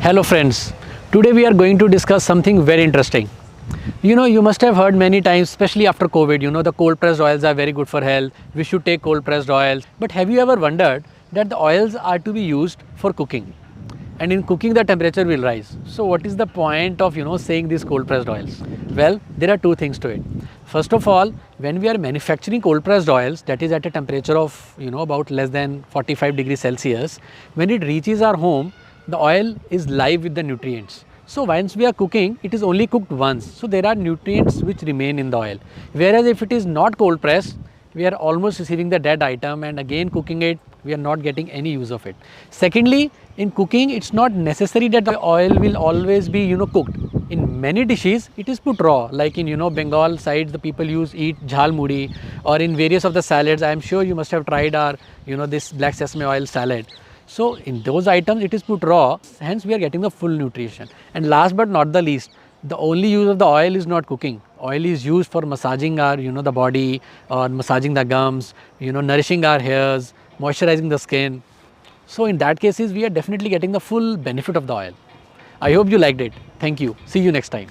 Hello friends, today we are going to discuss something very interesting. You must have heard many times, especially after COVID, the cold pressed oils are very good for health. We should take cold pressed oils. But have you ever wondered that the oils are to be used for cooking? And in cooking the temperature will rise. So what is the point of saying these cold pressed oils? Well, there are two things to it. First of all, when we are manufacturing cold pressed oils, that is at a temperature of about less than 45 degrees Celsius, when it reaches our home, the oil is live with the nutrients. So once we are cooking, it is only cooked once. So there are nutrients which remain in the oil. Whereas if it is not cold pressed, we are almost receiving the dead item, and again cooking it, we are not getting any use of it. Secondly, in cooking, it's not necessary that the oil will always be cooked. In many dishes, it is put raw, like in Bengal sides, the people eat jhal mudi, or in various of the salads. I am sure you must have tried our this black sesame oil salad. So in those items, it is put raw, hence we are getting the full nutrition. And last but not the least, the only use of the oil is not cooking. Oil is used for massaging our the body, or massaging the gums, nourishing our hairs, moisturizing the skin. So in that cases, we are definitely getting the full benefit of the oil. I hope you liked it. Thank you. See you next time.